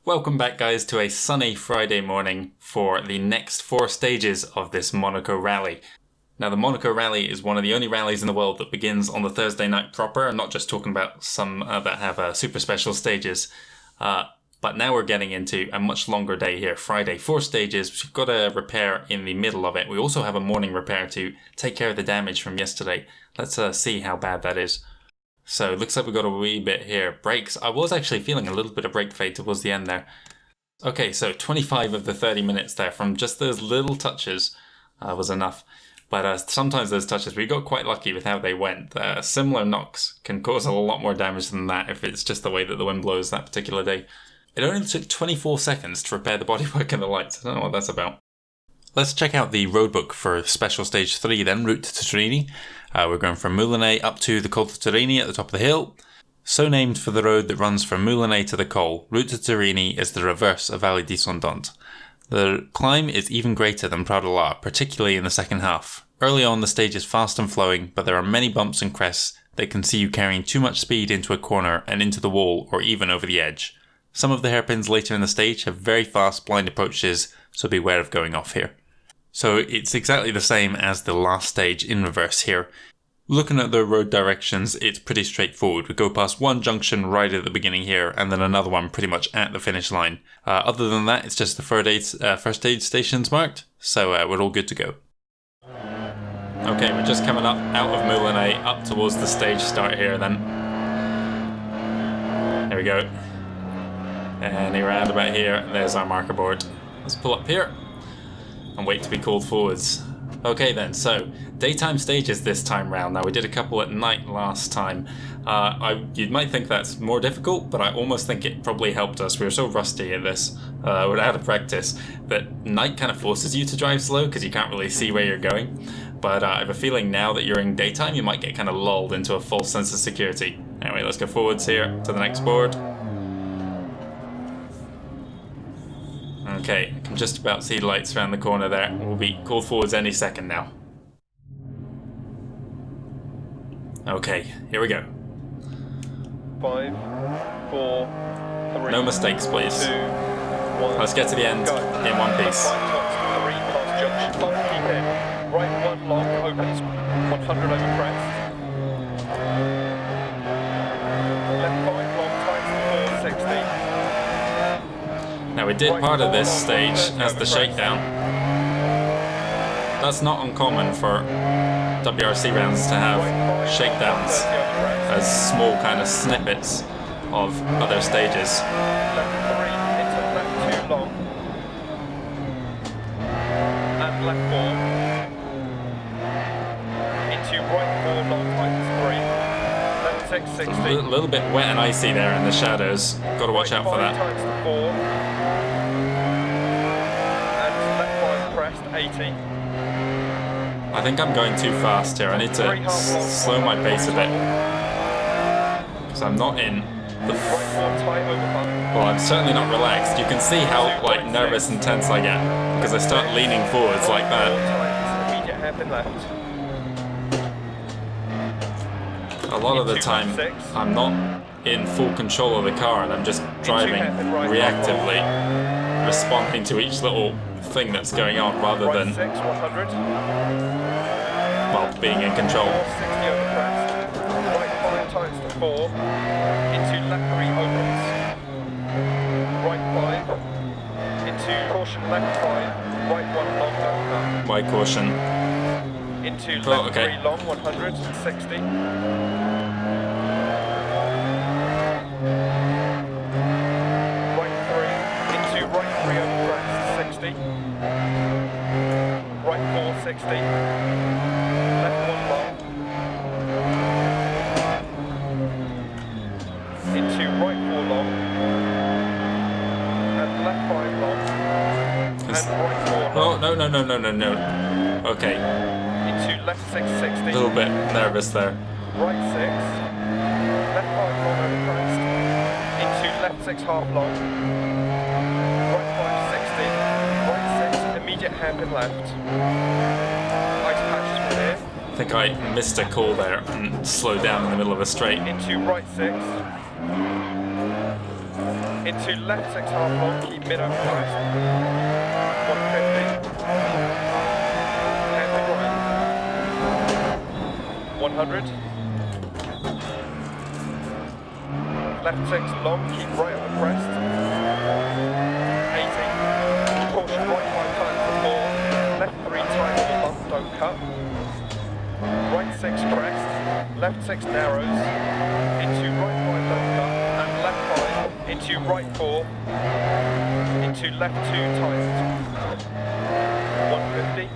Welcome back, guys, to a sunny Friday morning for the next 4 stages of this Monaco rally. Now, the Monaco rally is one of the only rallies in the world that begins on the Thursday night proper. I'm not just talking about some that have super special stages, but now we're getting into a much longer day here. Friday, 4 stages. We've got a repair in the middle of it. We also have a morning repair to take care of the damage from yesterday. Let's see how bad that is. So it looks like we've got a wee bit here. Brakes. I was actually feeling a little bit of brake fade towards the end there. Okay, so 25 of the 30 minutes there from just those little touches was enough. But sometimes those touches, we got quite lucky with how they went. Similar knocks can cause a lot more damage than that if it's just the way that the wind blows that particular day. It only took 24 seconds to repair the bodywork and the lights. I don't know what that's about. Let's check out the roadbook for Special Stage 3 then, Route to Turini. We're going from Moulins up to the Col de Turini at the top of the hill. So named for the road that runs from Moulins to the Col, Route to Turini is the reverse of Vallée Descendante. The climb is even greater than Prado La, particularly in the second half. Early on the stage is fast and flowing, but there are many bumps and crests that can see you carrying too much speed into a corner and into the wall or even over the edge. Some of the hairpins later in the stage have very fast blind approaches, so beware of going off here. So it's exactly the same as the last stage in reverse here. Looking at the road directions, it's pretty straightforward. We go past one junction right at the beginning here, and then another one pretty much at the finish line. Other than that, it's just the first aid stations marked, so we're all good to go. Okay, we're just coming up out of Moulins, up towards the stage start here then. There we go. And around about here, there's our marker board. Let's pull up here and wait to be called forwards. Okay then, so daytime stages this time round. Now, we did a couple at night last time. You might think that's more difficult, but I almost think it probably helped us. We were so rusty at this, we're out of practice, that night kind of forces you to drive slow because you can't really see where you're going. But I have a feeling now that you're in daytime, you might get kind of lulled into a false sense of security. Anyway, let's go forwards here to the next board. Okay, I can just about see the lights around the corner there. We'll be called forwards any second now. Okay, here we go. 5, 4, 3. No mistakes, please. 2, 1. Let's get to the end in one piece. Right 1 long opens, 100 over crest. Left 5 long times 460. Now, we did part of this stage as the shakedown. That's not uncommon for WRC rounds to have shakedowns as small kind of snippets of other stages. Left 3 into left 2 long. And left 4 into right 4 long times 3. Left 6, 60. A little bit wet and icy there in the shadows. Got to watch out for that. Times 4. 80. I think I'm going too fast here. I need to slow my pace a bit because I'm not in the. Well, I'm certainly not relaxed. You can see how nervous and tense I get because I start leaning forwards like that. A lot of the time, I'm not in full control of the car and I'm just driving reactively, responding to each little thing that's going on rather than being in control. 60 over crest. Right 5 times to 4 into left 3 opens. Right 5 into caution left 5. Right 1 long down. My caution. Into left 3 long 160. Right 3 into right 3 over crest 60. Right 4 60. Left 1 long. Into right 4 long. And left 5 long. And right 4 long. Oh, no. Okay. Into left 6 60. A little bit nervous there. Right 6. Left 5 long over crest. Into left 6 half long. Right 5 60. Right 6 immediate hairpin left. Ice patches from here. I think I missed a call there and slowed down in the middle of a straight. Into right 6. Into left 6 half long, keep mid over crest. 150. Hairpin right. 100. Left 6 long, keep right over crest. 80. Caution right 5 times before. Left 3 times the bump, don't cut. Right 6 crest. Left 6 narrows. Into right 5 don't cut. And left 5. Into right 4. Into left 2 tight. 150.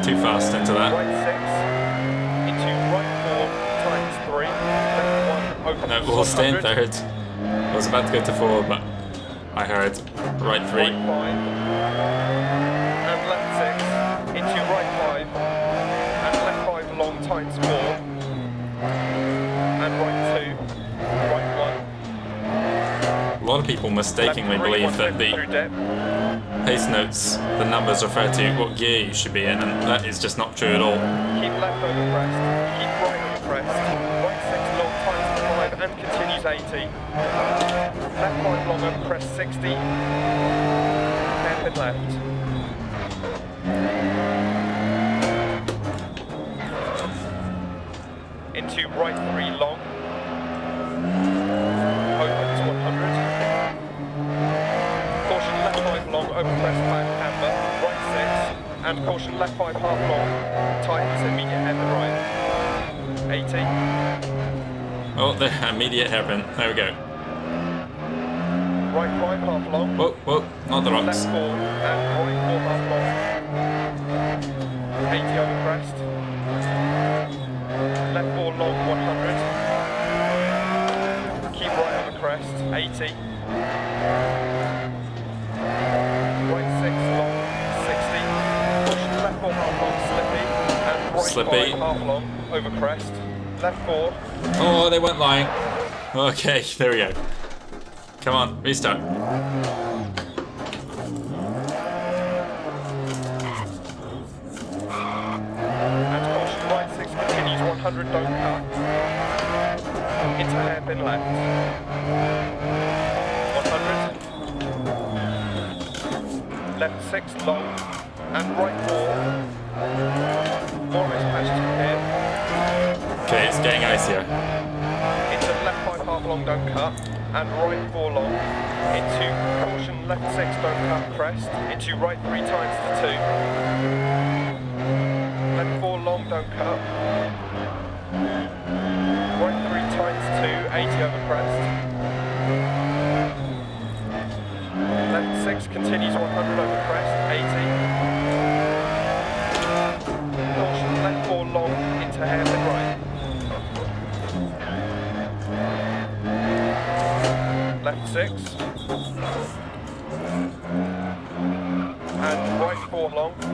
Too fast into that. Right 6. Into right 4 times 3. Left 1 open. No, we'll stay in 100. third. I was about to go to 4, but I heard right 3. Right 5. And left 6. Into right 5. And left 5 long times 4. And right 2. Right 1. A lot of people mistakenly Left 3, believe that 150 the through depth. pace notes, the numbers refer to what gear you should be in, and that is just not true at all. Keep left over crest. Keep right over crest. Right 6 long times 5 and continues 80. Left 5 long over crest 60. Hairpin left. Into right 3 long. Opens 100. Caution left 5 long over crest back camber. Right 6. And caution left 5 half long. Tightens immediate hairpin right. 80. Oh, the immediate hairpin. There we go. Right 5 half long. Whoa, whoa, not the Left rocks. 4 and right 4 half long. 80 over crest. Left 4 long 100. Keep right over crest. 80. Right 6 long 60. Push left 4 half long slippy. And right Slippy. 5 half long over crest. Left 4. Oh, they weren't lying. Okay, there we go. Come on, restart. And caution right 6 continues 100, don't cut. Into hairpin left. 100. Left 6 long. And right 4. Almost passed here. Okay, it's getting icier. Into left 5 half long, don't cut. And right 4 long. Into caution left 6, don't cut, crest. Into right 3 times to 2. Left 4 long, don't cut. Right 3 times 2, 80 over crest. Left 6 continues 100 over crest, 80. Caution left 4 long into hairpin right. Left 6. And right 4 long. And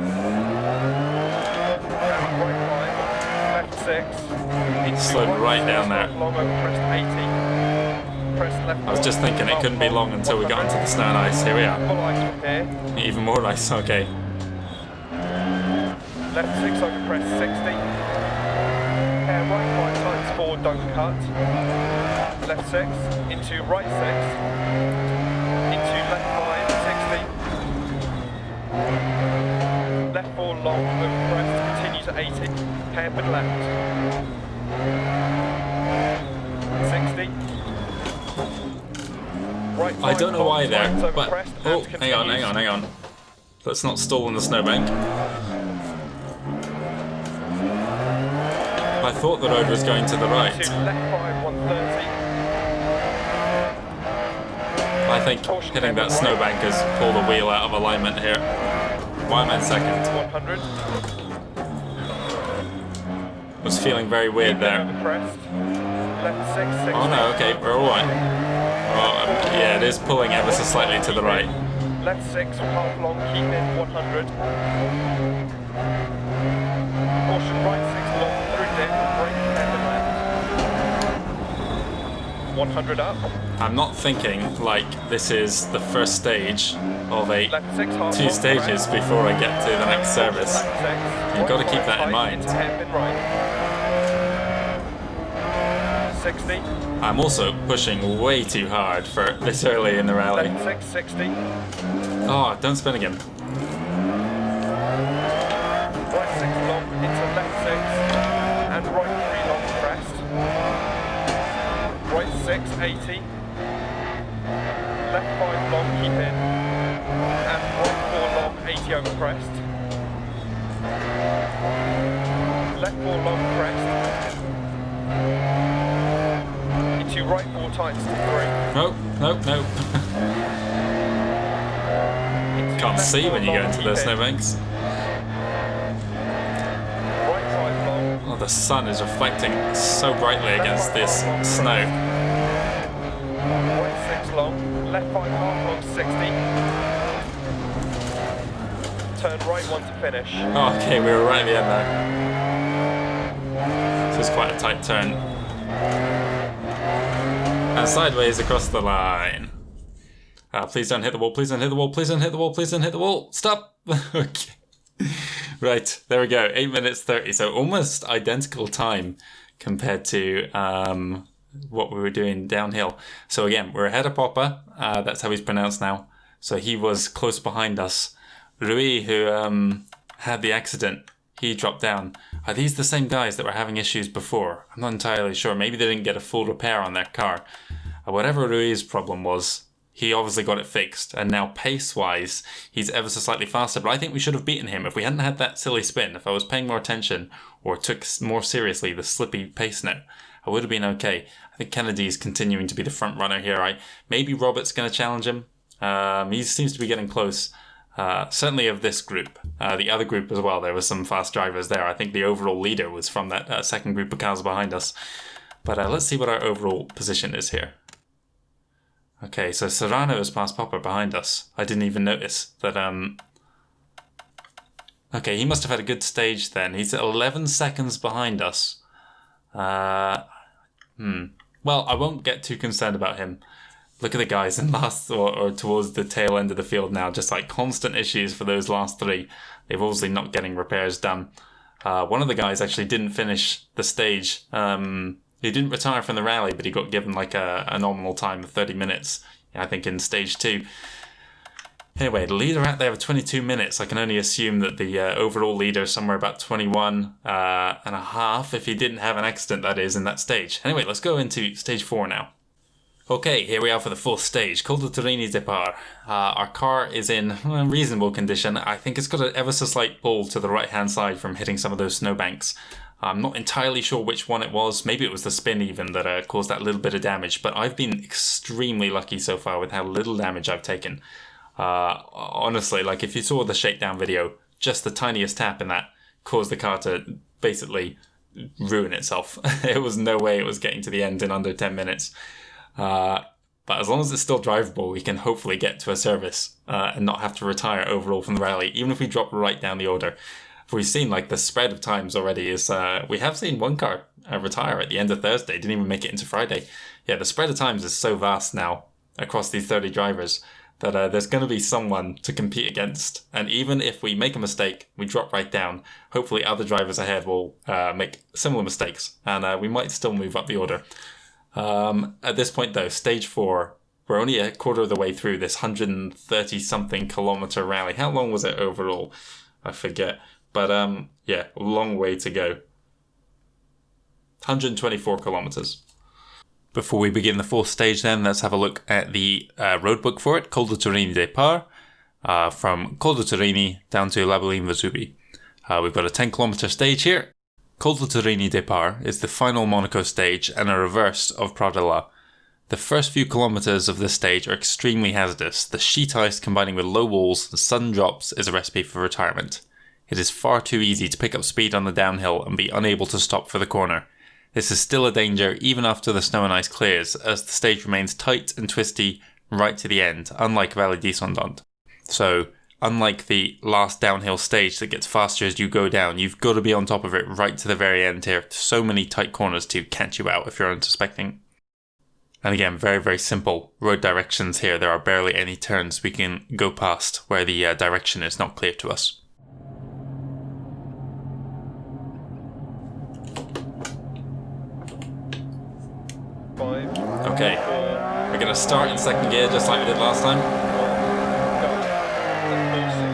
right 5. Left 6. Into Slowed right down there. Long over crest 80. Press left. I was just thinking it couldn't be long until we got onto the snow and ice. Here we are. Full ice from here. Even more ice, okay. Left 6 over crest 60. Hair right 5 times 4, don't cut. Left 6, into right 6, into left 5, 60. Left 4 long, over crest, continues at 80. Hairpin left. 60. Right 5 I don't know long, why there, times over but... crest, Oh, and hang on. Let's not stall on the snowbank. I thought the road was going to the right. To left 5, 130. I think hitting that snowbank has pulled a wheel out of alignment here. Why am I in second? 100. Was feeling very weird there. Over crest. Left 6, 60. Oh no, okay, we're alright. Oh, yeah, it is pulling ever so slightly to the right. Left 6, half long, keep in 100. Caution right 6 long, through dip, brake hairpin left. 100 up. I'm not thinking like this is the first stage of a Left 6, half 2 long, stages crest. before I get to the next service. Left 6, You've got to right keep that in tight mind. into hairpin right. 60. I'm also pushing way too hard for this early in the rally. Left 6, 60. Oh, don't spin again. Right 6 long into left 6 and right 3 long crest. Right 6, 80. Left 5 long, keep in. And right 4 long, 80 over crest. Left 4 long crest. Into right 4 times to 3. Nope, nope, nope. Can't see when you go into the snowbanks. Right 5 long. Oh, the sun is reflecting so brightly against this snow. Right 6 long. Left 5 half long, 60. Turn right 1 to finish. Oh, okay, we were right at the end there. This is quite a tight turn. And sideways across the line. Please don't hit the wall, please don't hit the wall, please don't hit the wall, please don't hit the wall. Stop! Okay. Right, there we go. 8 minutes 30. So almost identical time compared to what we were doing downhill. So again, we're ahead of Popper. That's how he's pronounced now. So he was close behind us. Rui, who had the accident, he dropped down. Are these the same guys that were having issues before? I'm not entirely sure. Maybe they didn't get a full repair on their car. Whatever Rui's problem was, he obviously got it fixed. And now pace-wise, he's ever so slightly faster. But I think we should have beaten him if we hadn't had that silly spin. If I was paying more attention or took more seriously the slippy pace note, I would have been okay. I think Kennedy's continuing to be the front runner here. Maybe Robert's going to challenge him. He seems to be getting close. Certainly of this group. The other group as well, there were some fast drivers there. I think the overall leader was from that second group of cars behind us. But let's see what our overall position is here. Okay, so Serrano is past Popper behind us. I didn't even notice that. Okay, he must have had a good stage then. He's 11 seconds behind us. Well, I won't get too concerned about him. Look at the guys in last or towards the tail end of the field now. Just like constant issues for those last three. They've obviously not getting repairs done. One of the guys actually didn't finish the stage. He didn't retire from the rally, but he got given like a nominal time of 30 minutes, I think, in stage 2. Anyway, the leader out there of 22 minutes. I can only assume that the overall leader is somewhere about 21 and a half, if he didn't have an accident, that is, in that stage. Anyway, let's go into stage 4 now. Okay, here we are for the fourth stage, Col de Torini Départ. Our car is in reasonable condition. I think it's got an ever so slight pull to the right-hand side from hitting some of those snowbanks. I'm not entirely sure which one it was. Maybe it was the spin even that caused that little bit of damage. But I've been extremely lucky so far with how little damage I've taken. Honestly, like if you saw the shakedown video, just the tiniest tap in that caused the car to basically ruin itself. There was no way it was getting to the end in under 10 minutes. But as long as it's still drivable, we can hopefully get to a service and not have to retire overall from the rally, even if we drop right down the order. We've seen like the spread of times already is, we have seen one car retire at the end of Thursday, didn't even make it into Friday. Yeah, the spread of times is so vast now across these 30 drivers that there's going to be someone to compete against. And even if we make a mistake, we drop right down, hopefully other drivers ahead will make similar mistakes and we might still move up the order. At this point though, stage 4, we're only a quarter of the way through this 130 something kilometer rally. How long was it overall? I forget. But yeah, a long way to go. 124 kilometers. Before we begin the fourth stage then, let's have a look at the roadbook for it. Col de Torini Départ, from Col de Torini down to La Bouline-Vesuvi. We've got a 10 kilometer stage here. Col de Torini Départ is the final Monaco stage and a reverse of Pradella. The first few kilometers of this stage are extremely hazardous. The sheet ice combining with low walls and sudden drops is a recipe for retirement. It is far too easy to pick up speed on the downhill and be unable to stop for the corner. This is still a danger even after the snow and ice clears, as the stage remains tight and twisty right to the end, unlike Vallée Descendante. So, unlike the last downhill stage that gets faster as you go down, you've got to be on top of it right to the very end here. So many tight corners to catch you out if you're unsuspecting. And again, very, very simple road directions here. There are barely any turns we can go past where the direction is not clear to us. Five. a start in second gear, just like we did last time. Go. Left 460.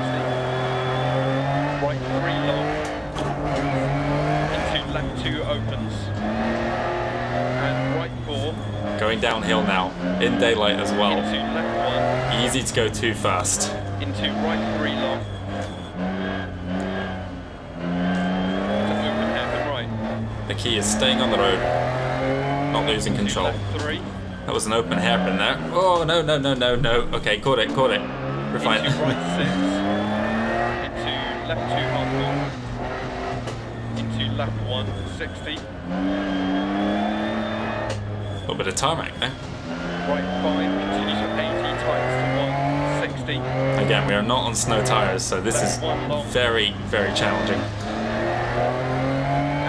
Right 3 long. Into left 2 opens. And right 4. Going downhill now, in daylight as well. Into left 1. Easy to go too fast. Into right 3 long. To open hairpin right. The key is staying on the road, not losing control. Left 3. That was an open hairpin there. Oh, no. Okay, caught it. We're fine. Into right 6. Into left 2 half long. Into left 1, 60. A little bit of tarmac there. Right 5, continues at 80, tightens to 1, 60. Again, we are not on snow tires, so this is very, very challenging.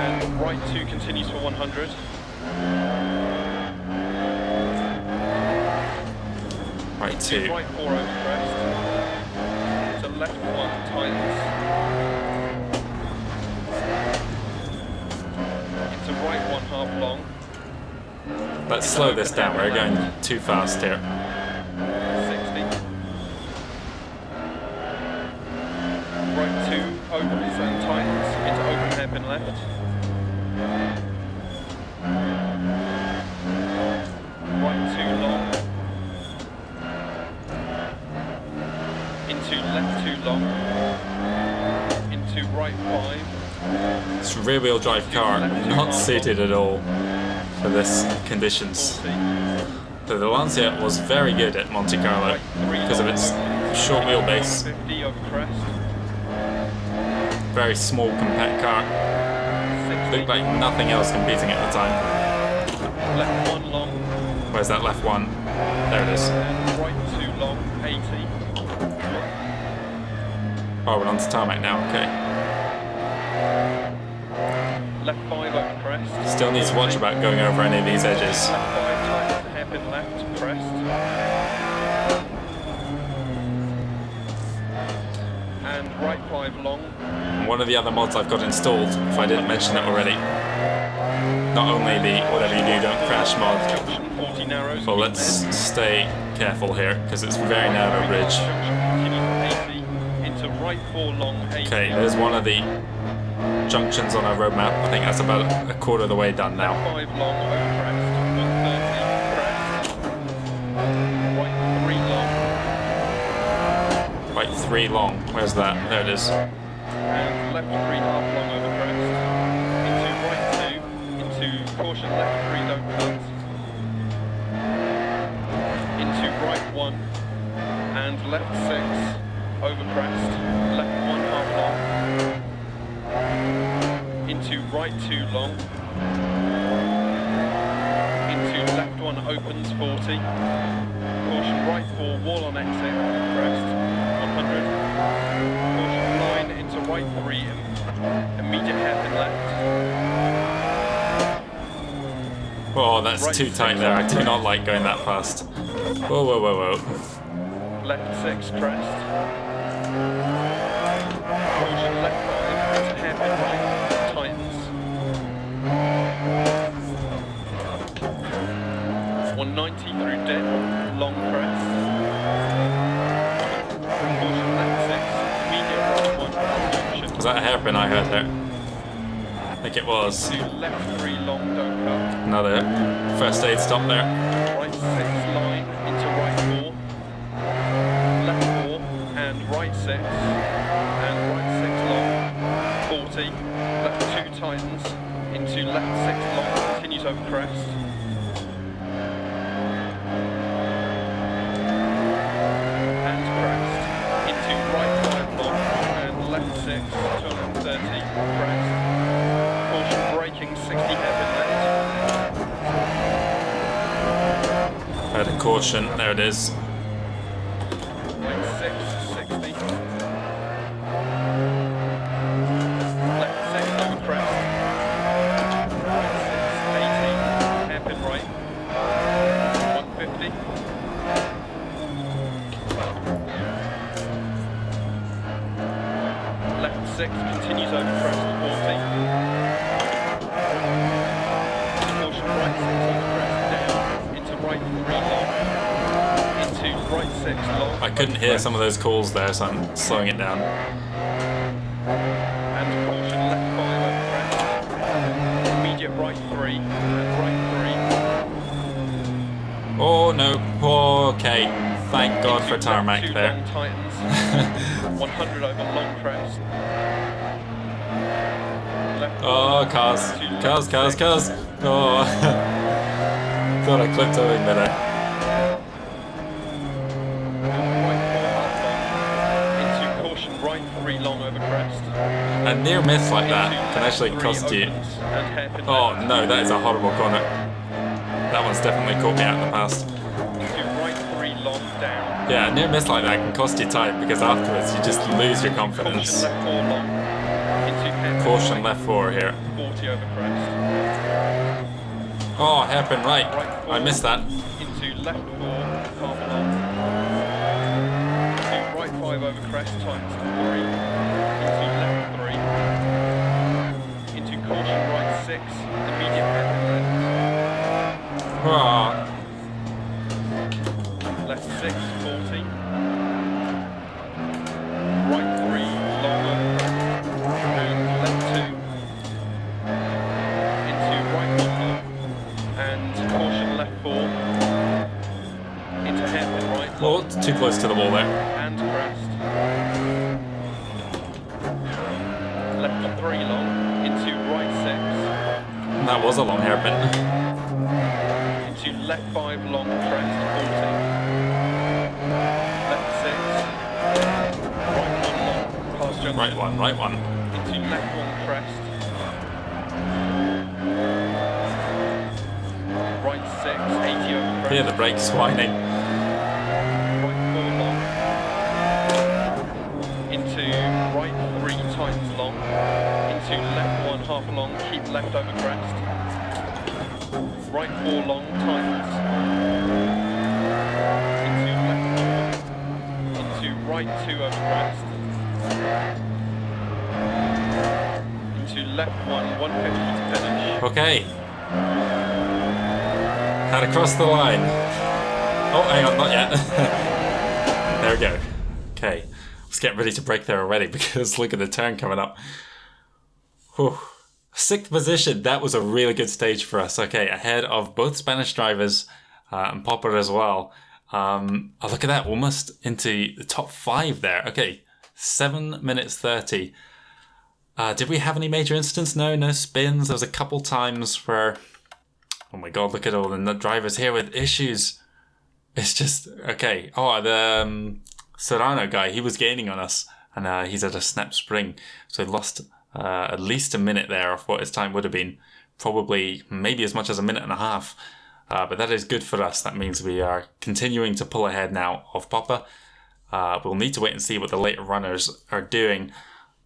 And right 2 continues for 100. Right 2. Right 4 over crest. To left 1, tightens. Into right 1 half long. Let's slow this down, we're going too fast here. 60. Right 2 opens and tightens into open hairpin left. Right 2 long. Into left 2 long. Into right 5. It's a rear-wheel drive car, not suited at all for this conditions. 40. So the Lancia was very good at Monte Carlo because of its short wheelbase, 50 over crest. very small compact car. 60. Looked like nothing else competing at the time. Left 1 long. Where's that left one? There it is. And right 2 long, 80. Oh, we're on to tarmac now, okay. Left 5 over crest. Still need to watch about going over any of these edges. Left 5 tightens hairpin left, crest. And right 5 long. And one of the other mods I've got installed, if I didn't mention it already, not only the whatever you do don't crash mod, Junction 40 narrows. but let's stay careful here because it's a very narrow bridge. Junction continues 80. Into right 4 long, 80. Okay, there's one of the junctions on our roadmap. I think that's about a quarter of the way done now. 5 long over crest. 130 crest. Right 3 long. Right, 3 long. Where's that? There it is. And left 3 half long over crest. Into right 2. Into caution left 3 don't cut. Into right 1. And left 6 over crest. Left 1 half long. Into right 2 long. Into left 1 opens 40. Caution right 4 wall on exit. Crest 100. Caution line into right 3. Immediate hairpin left. Oh, that's Right too tight there. I do not like going that fast. Whoa. Left 6 crest. Caution left 5 into hairpin right. Tightens. 190 through dip. Long crest. Caution left 6. Immediate right 1. Junction. Was that a hairpin I heard there? I think it was. To left 3 long don't cut. Another first aid stop there. Right 6 line into right 4. Left 4 and right 6. And right 6 long. 40. Left 2 tightens. Into left 6 long. Continues over crest. And crest. Into right 5 long. And left 6. 230. Crest. Caution braking 60 hairpin left. I had a caution. There it is. Right 6, 60. Left 6 over crest. Right 6, 80. Hairpin right. 150. Left 6 continues over crest. 40. Caution right 6 over crest down. Into right 3 long. 6 long. I couldn't hear some of those calls there, so I'm slowing it down. And caution left 5 over crest. Immediate right 3 and right 3. Oh no, okay. Thank God for tarmac Two there. long tightens. 100 over long crest. Left Oh, cars. Cars. Oh, thought I clipped over better. Into caution right 3 long over crest. A near miss like that can actually cost you. Oh no, that is a horrible corner. That one's definitely caught me out in the past. Into right 3 long down. Yeah, a near miss like that can cost you time because afterwards you just lose your confidence. Caution left 4 long. Into hairpin Caution right, left 4 here. 40 over crest. Oh, hairpin right. I missed that. Into left 4, half a long. Into right 5 over crest, tightens to 3. Into left 3. Into caution right 6, immediate hairpin left. Oh, Left 6, 40. Right 3, long over crest. And left 2. Into right 1 long. And caution left 4. Into hairpin right long. oh, it's too close to the wall there. And crest. Left 3 long. Into right 6. That was a long hairpin. Into left 5 long crest, 40. Left 6. Right 1 long, past junction. Right one. Into left 1 crest. Right 6, 80 over crest. Hear the brakes whining. Right 4 long. Into right 3 tightens long. Into left 1 half a long, keep left over crest. Right 4 long tightens. Into left 4. Into right 2 over crest. Into left 1, 150 to finish. Okay. Had to cross the line. Oh, hang on, not yet. There we go. Okay. I was getting ready to brake there already because look at the turn coming up. Whew. 6th position. That was a really good stage for us. Okay, ahead of both Spanish drivers and Popper as well. Oh, look at that. Almost into the top 5 there. Okay, 7 minutes 30. Did we have any major incidents? No spins. There was a couple times where... Oh my God, look at all the drivers here with issues. It's just, okay. Oh, the Serrano guy, he was gaining on us. And he's at a snap spring. So he lost at least a minute there of what his time would have been. Probably maybe as much as a minute and a half. But that is good for us. That means we are continuing to pull ahead now of Popper. We'll need to wait and see what the later runners are doing.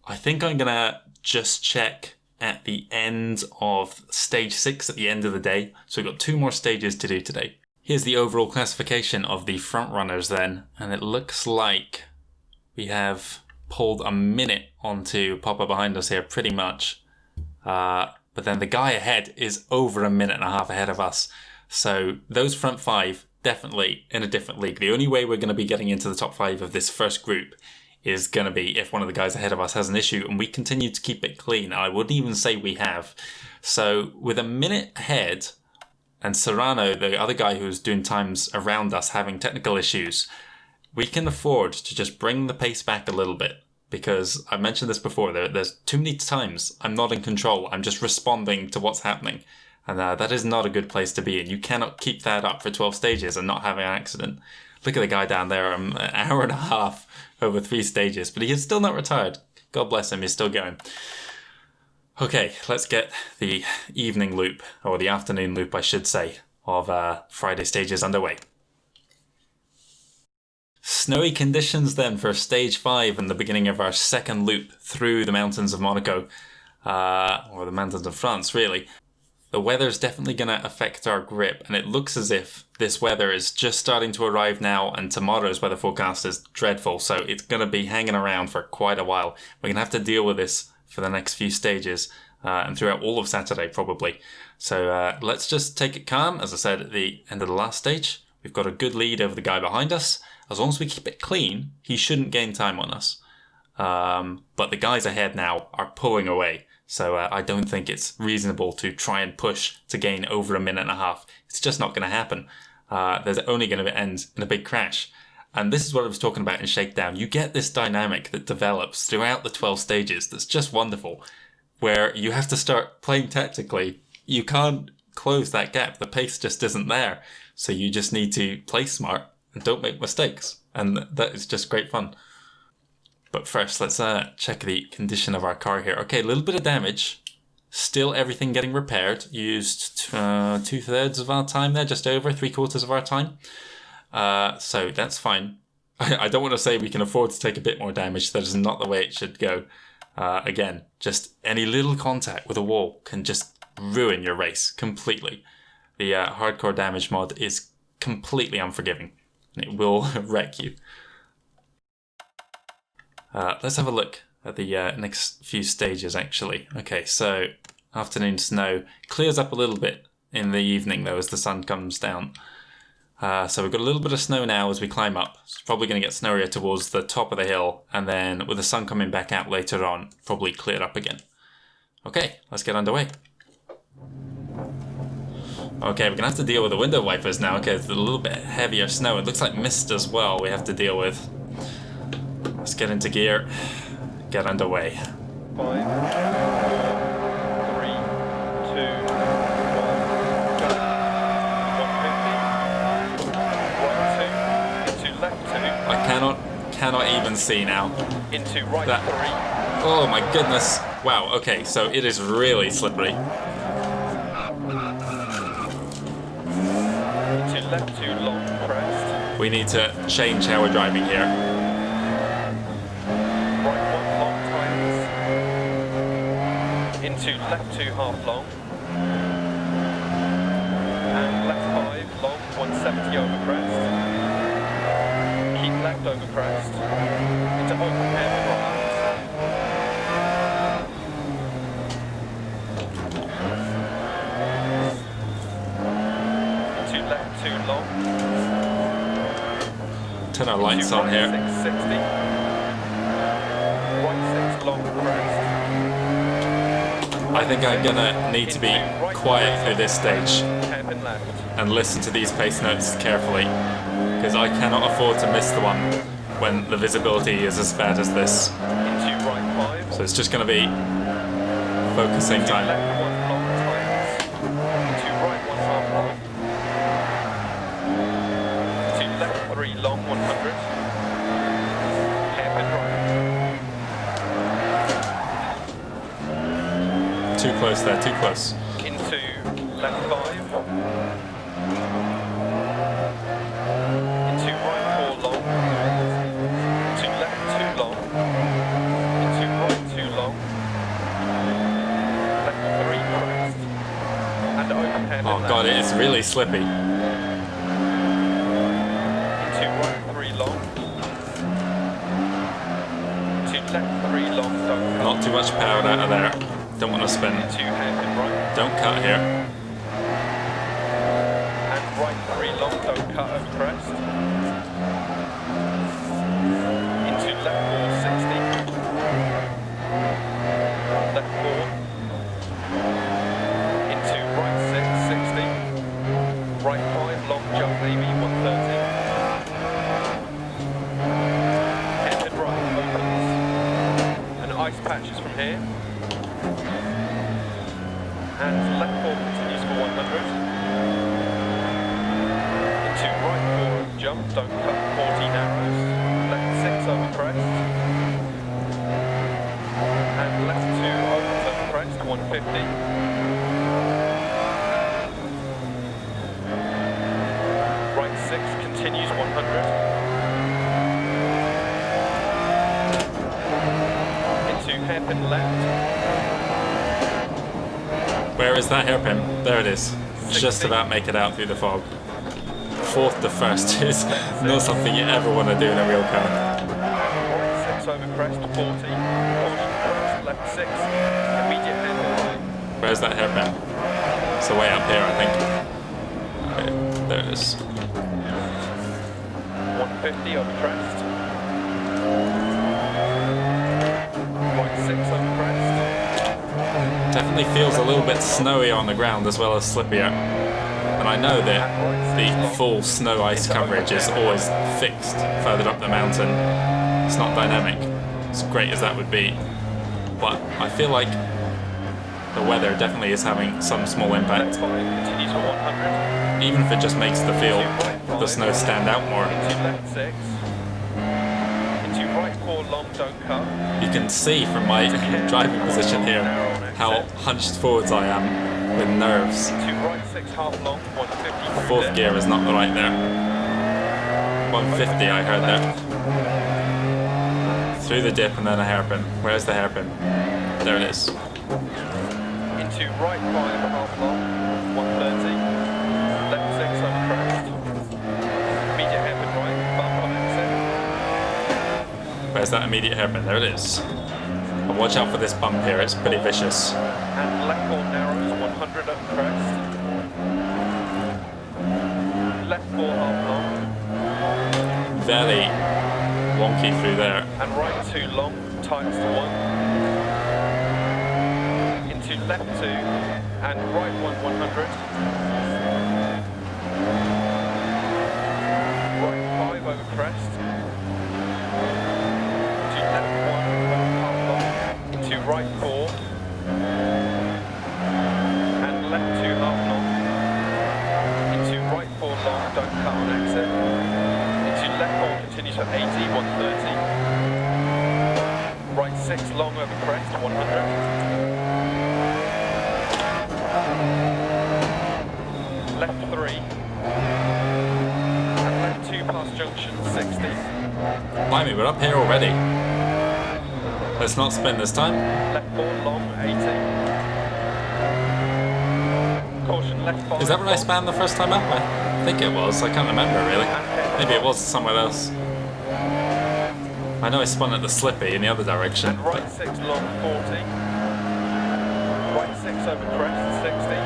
I think I'm going to just check at the end of stage 6 at the end of the day. So we've got 2 more stages to do today. Here's the overall classification of the front runners then. And it looks like we have pulled a minute onto Popper behind us here pretty much. But then the guy ahead is over a minute and a half ahead of us. So those front 5 definitely in a different league. The only way we're going to be getting into the top 5 of this first group is going to be if one of the guys ahead of us has an issue and we continue to keep it clean. I wouldn't even say we have. So with a minute ahead and Serrano, the other guy who's doing times around us, having technical issues, we can afford to just bring the pace back a little bit. Because I mentioned this before, there's too many times I'm not in control. I'm just responding to what's happening. And that is not a good place to be in. You cannot keep that up for 12 stages and not have an accident. Look at the guy down there, an hour and a half over 3 stages, but he is still not retired. God bless him, he's still going. Okay, let's get the evening loop, or the afternoon loop, I should say, of Friday stages underway. Snowy conditions then for stage 5 and the beginning of our second loop through the mountains of Monaco, or the mountains of France, really. The weather is definitely going to affect our grip, and it looks as if this weather is just starting to arrive now, and tomorrow's weather forecast is dreadful, so it's going to be hanging around for quite a while. We're going to have to deal with this for the next few stages, and throughout all of Saturday, probably. So let's just take it calm. As I said at the end of the last stage, We've got a good lead over the guy behind us. As long as we keep it clean, he shouldn't gain time on us. But the guys ahead now are pulling away. So I don't think it's reasonable to try and push to gain over a minute and a half. It's just not going to happen. There's only going to end in a big crash. And this is what I was talking about in Shakedown. You get this dynamic that develops throughout the 12 stages that's just wonderful, where you have to start playing tactically. You can't close that gap. The pace just isn't there. So you just need to play smart and don't make mistakes. And that is just great fun. But first, let's check the condition of our car here. Okay, a little bit of damage. Still everything getting repaired. Used 2/3 of our time there, just over 3/4 of our time. So that's fine. I don't want to say we can afford to take a bit more damage. That is not the way it should go. Again, just any little contact with a wall can just ruin your race completely. The hardcore damage mod is completely unforgiving. It will wreck you. Let's have a look at the next few stages actually. Okay, so afternoon snow clears up a little bit in the evening though as the sun comes down. So we've got a little bit of snow now as we climb up. It's probably going to get snowier towards the top of the hill, and then with the sun coming back out later on, probably clear up again. Okay, let's get underway. Okay, we're going to have to deal with the window wipers now. Okay, it's a little bit heavier snow. It looks like mist as well we have to deal with. Let's get into gear, get underway. 5, 4, 3, 2, 1, go. 150, right 2, into left 2. I cannot even see now. Into right 3. Oh my goodness. Wow, okay, so it is really slippery. Into left 2, long crest. We need to change how we're driving here. Into left 2 half long, and left 5 long 170 over crest, keep left over crest, into open hairpin right, into left 2 long, Turn our lights on here. 660, right 6 long crest. I think I'm gonna need to be quiet through this stage and listen to these pace notes carefully, because I cannot afford to miss the one when the visibility is as bad as this. So it's just gonna be focusing time. Left 3 long 100. Hairpin right. Too close there, too close. Into left 5. Into right 4 long. Into left 2 long. Into right 2 long. Left 3 crest. And open hairpin Oh left. god, it is really slippy. Into right 3 long. Into left 3 long, don't cut. Not too much power out of there. Don't want to spin. Into hairpin right. Don't cut here. And right 3 long, don't cut over crest. Into left 4 60. Left 4. Into right 6 60. Right 5 long jump maybe 130. Hairpin right opens. And ice patches from here. And left 4 continues for 100. Into right 4 jump, don't cut, 40 narrows. Left 6 over crest. And left 2 opens over crest, 150. Right 6 continues 100. Into hairpin left. Where is that hairpin? There it is. Just about make it out through the fog. Fourth to first is not something you ever want to do in a real car. Right 6 over crest, 40. Caution crest, left 6. Immediate hairpin right. Where's that hairpin? It's way up here, I think. Okay, there it is. 150 over crest. Right 6 over crest. Definitely feels a little bit snowy on the ground as well as slippier. And I know that the full snow ice coverage is always fixed further up the mountain. It's not dynamic, as great as that would be. But I feel like the weather definitely is having some small impact. Continue to 100. Even if it just makes the feel of the snow stand out more. Into left 6. Into right 4 long, don't cut. You can see from my driving position here how hunched forwards I am with nerves. Into right 6 half long, 150. Fourth gear is not right there. 150 I heard there. Through the dip and then a hairpin. Where's the hairpin? There it is. Into right 5 half long, 130. Left 6 over crest. Immediate hairpin right, bump on exit. Where's that immediate hairpin? There it is. But watch out for this bump here, it's pretty vicious. And left 4 narrows, 100 over crest. Left 4 half long. Very wonky through there. And right 2 long, tightens to 1. Into left 2, and right 1, 100. Right 5 over crest. Into left 1 over half long. Into right 4. And left 2 half long. Into right 4 long, don't cut on exit. Into left 4, continue to 80, 130. Right 6 long over crest, 100. Left 3. And left 2 past junction, 60. Blimey, we're up here already. Let's not spin this time. Left 4 long, 80. Caution left 5. Is that when I spanned the first time up? I think it was, I can't remember really. Maybe it was somewhere else. I know I spun at the slippy in the other direction. And right 6 long, 40. Right 6 over crest, 60.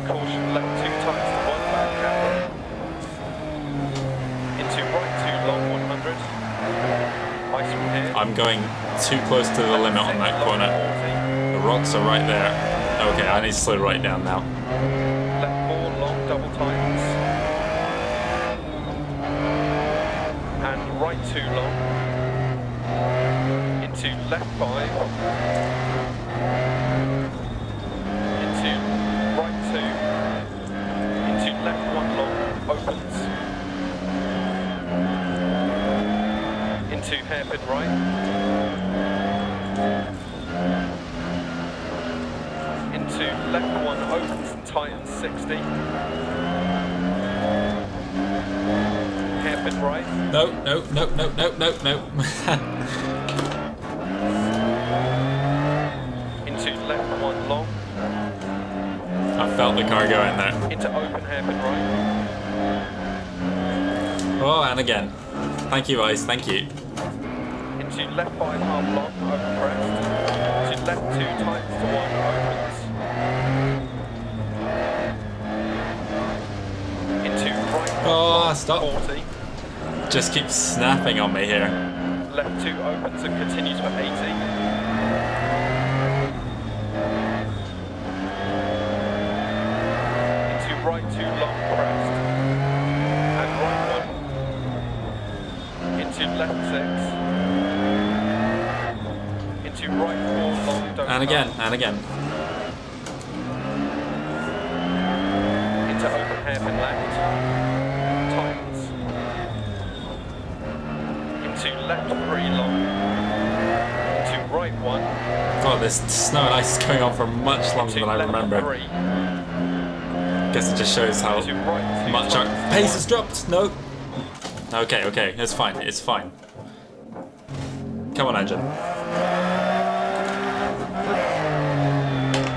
Caution left 2 times to 1 back camber. Into right 2 long, 100. Ice from here. I'm going too close to the limit on that corner. The rocks are right there. Okay, I need to slow right down now. Left 4 long, double tightens. And right 2 long. Into left 5. Into right 2. Into left 1 long, opens. Into hairpin right. Into left 1 opens and tightens, 60. Hairpin right. No. Into left 1 long. I felt the car go in there. Into open hairpin right. Oh, and again. Thank you, Ice, thank you. Into left 5 half long, over crest. Into left 2 tightens to 1, opens. Into right 1 Oh, long, stop. 40. Just keeps snapping on me here. Left 2 opens and continues for 80. Into right 2 long crest. And right 1. Into left 6. Into right 4 long, don't And again, and again. Into open hairpin left. Tightens. Into left 3 long. Into right 1. God, this snow and ice is going on for much longer Into than I left remember. 3. Guess it just shows how Into right 2 much our tightens. pace has dropped. No. Okay, it's fine, it's fine. Come on, engine.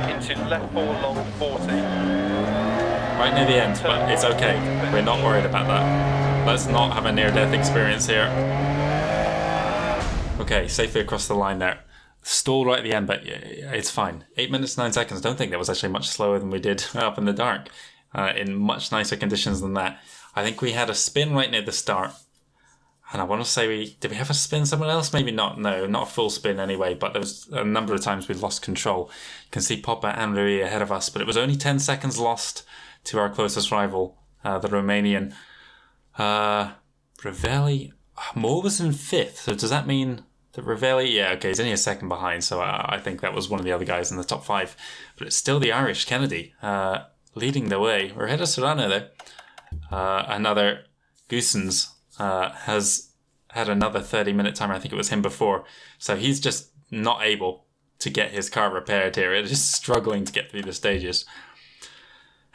Into left 4 long, 40. Right near the end, but it's okay. We're not worried about that. Let's not have a near-death experience here. Okay, safely across the line there. Stall right at the end, but it's fine. 8 minutes, 9 seconds. Don't think that was actually much slower than we did up in the dark. in much nicer conditions than that. I think we had a spin right near the start. And I want to say did we have a spin somewhere else? Maybe not. No, not a full spin anyway. But there was a number of times we lost control. You can see Popper and Louis ahead of us. But it was only 10 seconds lost to our closest rival, the Romanian. Ravelli. Moore was in 5th. So does that mean that Ravelli? Yeah, okay. He's only a second behind. So I think that was one of the other guys in the top 5. But it's still the Irish Kennedy leading the way. We're ahead of Serrano there. Another Goossens has had another 30-minute timer. I think it was him before. So he's just not able to get his car repaired here. It is struggling to get through the stages.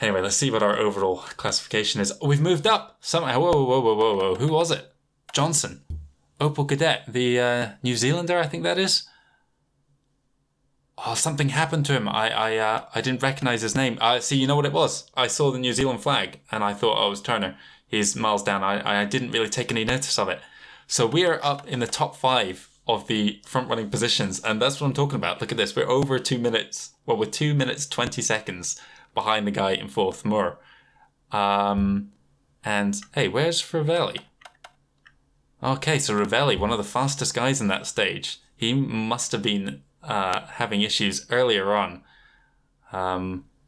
Anyway, let's see what our overall classification is. Oh, we've moved up somehow. Whoa. Who was it? Johnson. Opel Cadet. The New Zealander, I think that is. Oh, something happened to him. I didn't recognize his name. See, you know what it was? I saw the New Zealand flag and I thought, oh, it was Turner. He's miles down. I didn't really take any notice of it. So we are up in the top 5 of the front-running positions, and that's what I'm talking about. Look at this. We're over 2 minutes. Well, we're 2 minutes, 20 seconds behind the guy in 4th, Moore. And, hey, where's Ravelli? Okay, so Ravelli, one of the fastest guys in that stage. He must have been having issues earlier on.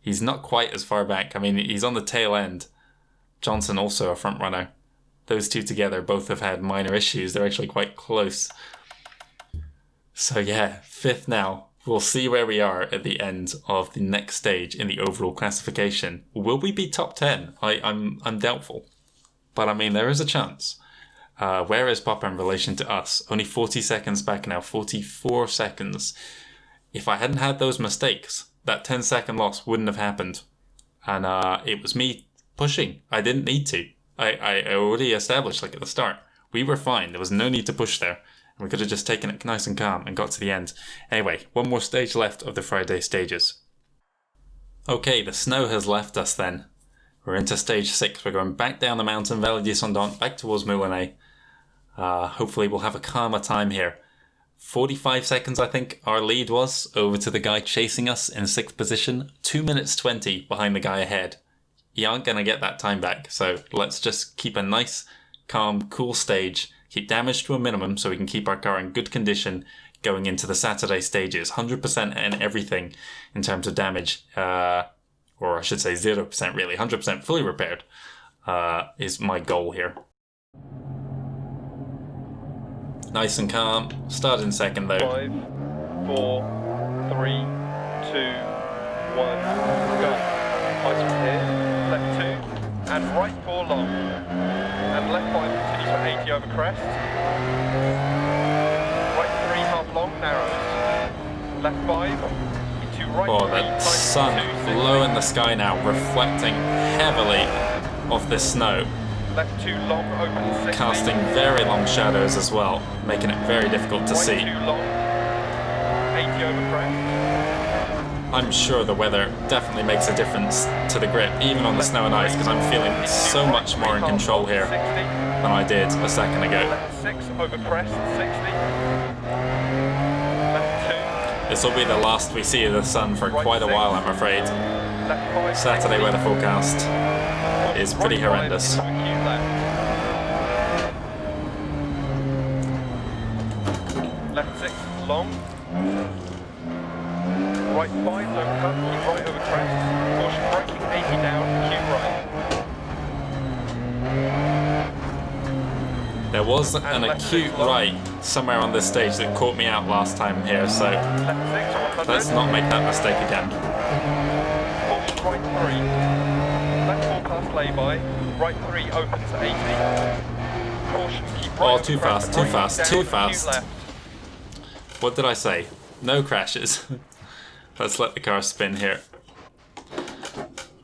He's not quite as far back. I mean, he's on the tail end. Johnson also a front runner. Those two together both have had minor issues. They're actually quite close. So yeah, 5th now. We'll see where we are at the end of the next stage in the overall classification. Will we be top 10? I'm doubtful. But I mean, there is a chance. Where is Popper in relation to us? Only 40 seconds back now, 44 seconds. If I hadn't had those mistakes, that 10-second loss wouldn't have happened. And it was me pushing. I didn't need to. I already established, like at the start, we were fine. There was no need to push there. And we could have just taken it nice and calm and got to the end. Anyway, one more stage left of the Friday stages. Okay, the snow has left us then. We're into stage 6. We're going back down the mountain, Vallée Descendante, back towards Moulin. Hopefully we'll have a calmer time here. 45 seconds, I think, our lead was over to the guy chasing us in 6th position. 2 minutes 20 behind the guy ahead. You aren't going to get that time back, so let's just keep a nice, calm, cool stage, keep damage to a minimum so we can keep our car in good condition going into the Saturday stages. 100% and everything in terms of damage, or I should say 0% really, 100% fully repaired is my goal here. Nice and calm, start in 2nd though. 5, 4, 3, 2, 1, go. Nice from here. Left 2 and right 4 long, and left 5 continues for 80 over crest, right 3 half long narrows, left 5 into right 3 that sun low in the sky now, reflecting heavily off this snow, left 2 long open 60, casting very long shadows as well, making it very difficult to see. Right 2 long, 80 over crest. I'm sure the weather definitely makes a difference to the grip, even on the snow and ice, because I'm feeling so much more in control here than I did a second ago. Left 6 over crest, 60. Left 2. This will be the last we see of the sun for quite a while, I'm afraid. Saturday weather forecast is pretty horrendous. Left 6 long. Right 5, don't cut, keep right over crest. Caution braking, 80 down, keep right. There was an acute right somewhere on this stage that caught me out last time here, so let's not make that mistake again. Caution right 3. Left 4 past lay-by. Right 3 open to 80. Caution, keep right over too crest, fast, too fast. Left. What did I say? No crashes. Let's let the car spin here.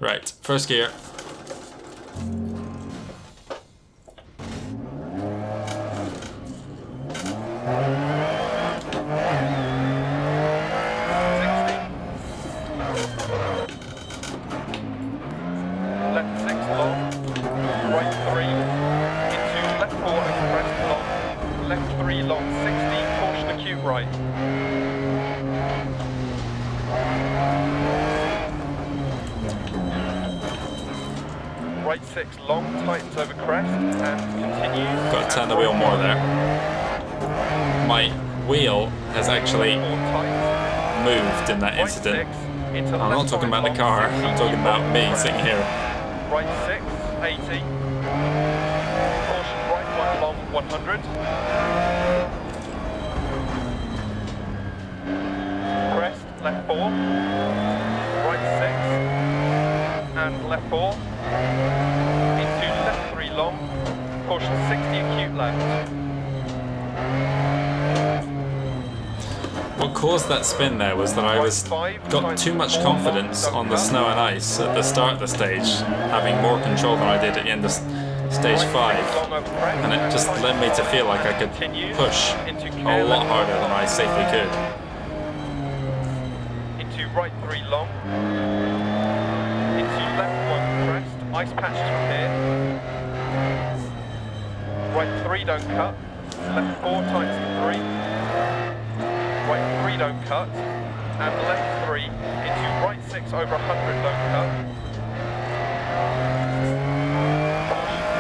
Right, first gear. Left 6 long, right 3 into left 4 and crest long, left 3 long 60, caution acute right. Right 6 long, tightens over crest and continues. Got to turn the wheel more there. My wheel has actually moved in that incident. I'm not talking about the car, I'm talking about me sitting here. Right 6, 80. Caution right 1 long, 100. Crest, left 4. Right 6. And left 4. Into left 3 long. Caution 60 acute left. What caused that spin there was that I got too much confidence on the snow and ice at the start of the stage, having more control than I did at the end of stage 5, and it just led me to feel like I could push a lot harder than I safely could. Into right 3 long. Into left 1 crest. Ice patches from here. Right 3 don't cut. Left 4 tightens to 3. Right 3 don't cut, and left 3 into right 6 over 100 don't cut.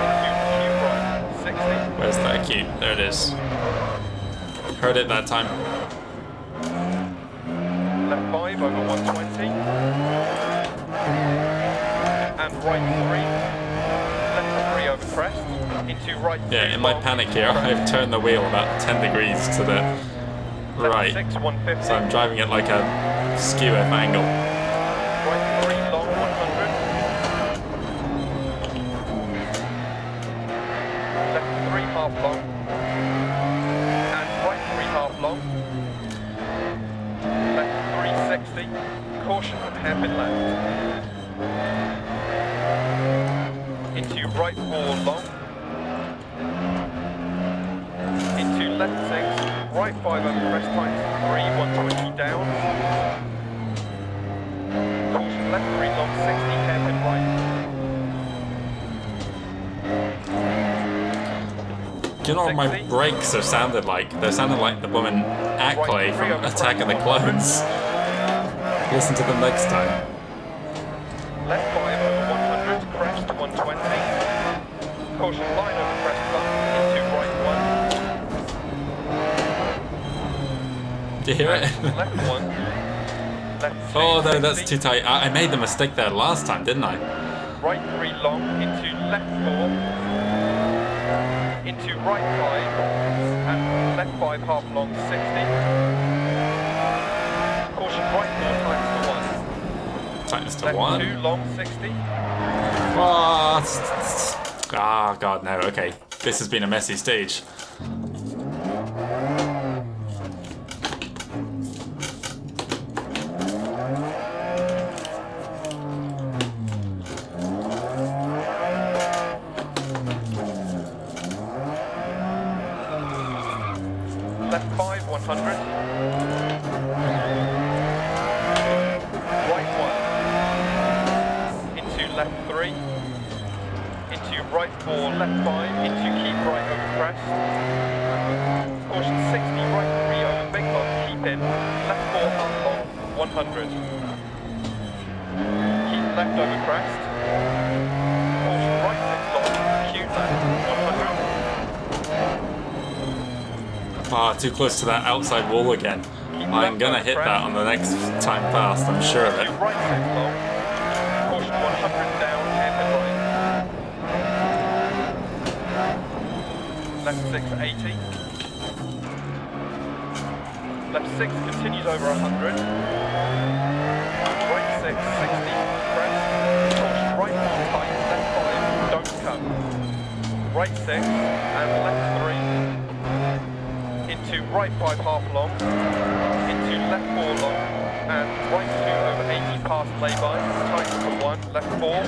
Into acute right 60. Where's that acute? There it is. Heard it that time. Left 5 over 120. And right 3. Left 3 over crest. Into right 3. Yeah, in my panic here, I've turned the wheel about 10 degrees to the right, 6, 150. so I'm driving at like a skew-F angle. Right 3 long, 100. Left 3 half long. And right 3 half long. Left 360. Caution from hairpin left. Into right 4 long. Into left 6. Right 5 over crest tightens 3, 120 down. Caution left 3 long, 60, hairpin right. Do you know what my brakes are sounded like? They're sounding like the woman Ackley from Attack of the Clones. Listen to them next time. Left 5 over 100, crest 120. Caution line over crest bump into right 1. Do you hear it? Left 1. Left 2. Oh no, that's too tight. I made the mistake there last time, didn't I? Right 3 long into left 4. Into right 5. And left 5 half long 60. Caution right 4 tightens to 1. Tightens to 1. Left 2 long 60. What? Ah, God, no. Okay, this has been a messy stage. Left 5, 100. Right 1. Into left 3. Into right 4, left 5. Into keep right over crest. Caution 60, right 3 over big bump, keep in. Left 4 half long, 100. Keep left over crest. Caution right 6 long, acute left, 100. Ah, too close to that outside wall again. I'm gonna hit that on the next time past, I'm sure of it. Right 6 long. Caution 100 down, hairpin right. Left 6, 80. Left 6 continues over 100. Right 6, 60. Crest. Caution right 4 tight, left 5, don't cut. Right 6 and left 3. Into right 5 half long, into left 4 long, and right 2 over 80 past lay-by, tightens to 1, left 4.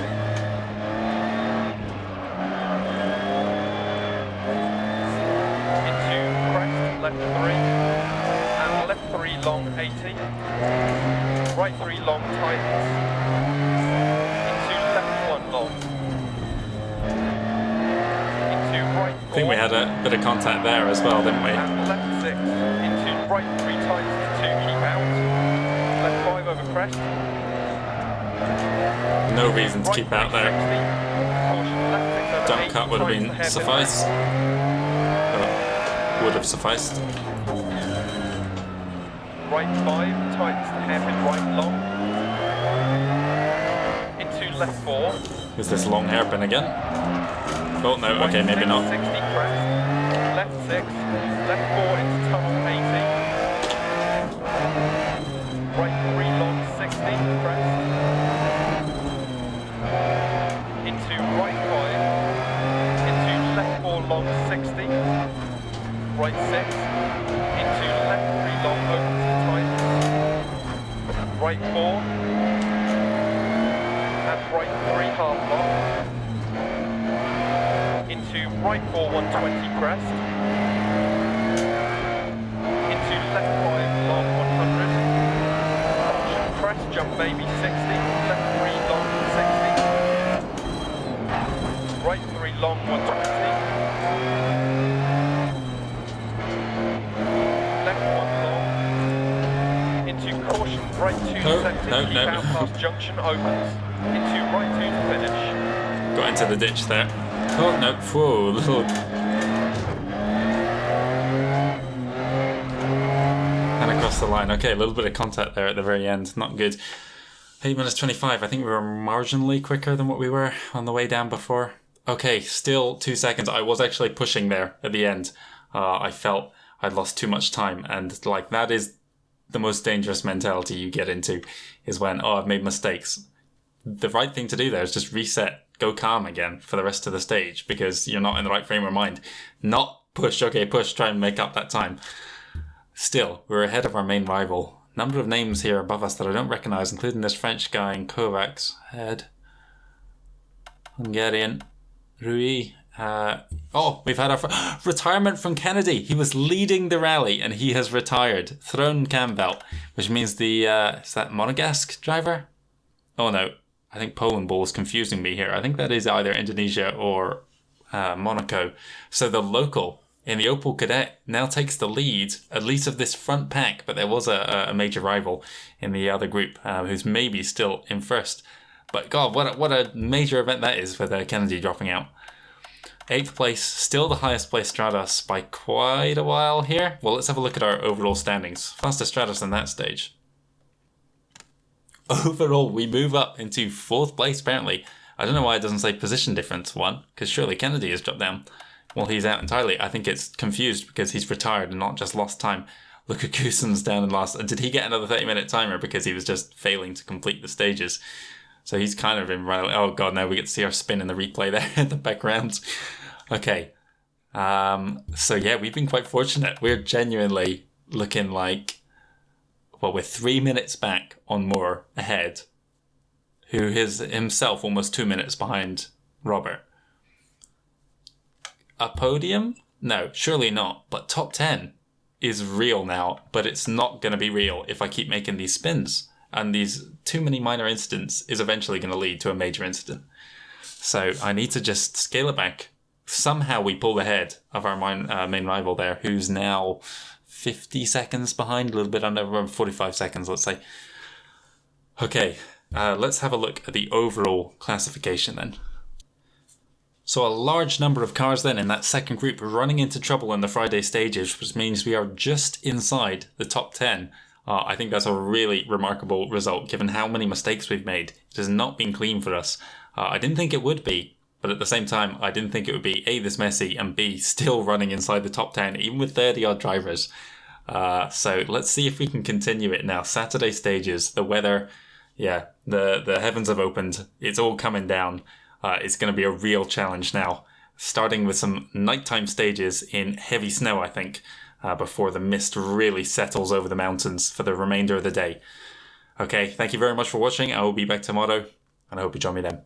Into crest, left 3, and left 3 long 80. Right 3 long tightens, into left 1 long. Into right 4. I think we had a bit of contact there as well, didn't we? And left 6 into right 3 tightens to 2, keep out. Left 5 over crest. No reason to keep out there. 60. cut would have been sufficed. Would have sufficed. Right 5, tightens the hairpin right long. Into left 4. Is this long hairpin again? Oh no, Right okay, maybe 6, not. 60 crest. Left 6, left 4 into tunnel 80. Right 3 long 60 crest. Into right 5. Into left 4 long 60. Right 6. Into left 3 long open to tightens. Right 4. And right 3 half long. Into right 4 120 crest. Into left 5 long 100. Caution crest jump baby 60. Left 3 long 60. Right 3 long 120. Left 1 long. Into caution right 2 sectors. No. Out past junction opens. Into right 2 to finish. Got into the ditch there. Oh no, whoa, little. And across the line. Okay, a little bit of contact there at the very end. Not good. 8 minutes 25. I think we were marginally quicker than what we were on the way down before. Okay, still 2 seconds. I was actually pushing there at the end. I felt I'd lost too much time, and like that is the most dangerous mentality you get into, is when, oh, I've made mistakes. The right thing to do there is just reset, go calm again for the rest of the stage, because you're not in the right frame of mind. Not push, okay, push, try and make up that time. Still, we're ahead of our main rival. Number of names here above us that I don't recognise, including this French guy in Kovacs head. Hungarian. Rui. We've had our retirement from Kennedy. He was leading the rally and he has retired. Thrown cam belt, which means the, is that Monegasque driver? Oh no, I think Poland ball is confusing me here. I think that is either Indonesia or Monaco. So the local in the Opel Kadett now takes the lead, at least of this front pack, but there was a major rival in the other group who's maybe still in first. But God, what a major event that is with Kennedy dropping out. 8th place, still the highest place Stratos by quite a while here. Well, let's have a look at our overall standings. Faster Stratos than that stage. Overall, we move up into 4th place apparently. I don't know why it doesn't say position difference 1, because surely Kennedy has dropped down. Well, he's out entirely. I think it's confused because he's retired and not just lost time. Look at Goosen's down in last. Did he get another 30-minute timer because he was just failing to complete the stages? So he's kind of in right. Oh god, now we get to see our spin in the replay there in the background. Okay. So yeah, we've been quite fortunate. We're genuinely looking like, well, we're 3 minutes back on Moore ahead, who is himself almost 2 minutes behind Robert. A podium? No, surely not. But top 10 is real now, but it's not going to be real if I keep making these spins. And these too many minor incidents is eventually going to lead to a major incident. So I need to just scale it back. Somehow we pull ahead of our main rival there, who's now 50 seconds behind, a little bit under 45 seconds, let's say. Okay, let's have a look at the overall classification then. So a large number of cars then in that second group running into trouble in the Friday stages, which means we are just inside the top 10. I think that's a really remarkable result given how many mistakes we've made. It has not been clean for us. I didn't think it would be, but at the same time, I didn't think it would be A, this messy, and B, still running inside the top 10, even with 30 odd drivers. So let's see if we can continue it now. Saturday stages, the weather, yeah, the heavens have opened. It's all coming down. It's going to be a real challenge now, starting with some nighttime stages in heavy snow, I think. Before the mist really settles over the mountains for the remainder of the day. Okay, thank you very much for watching. I will be back tomorrow, and I hope you join me then.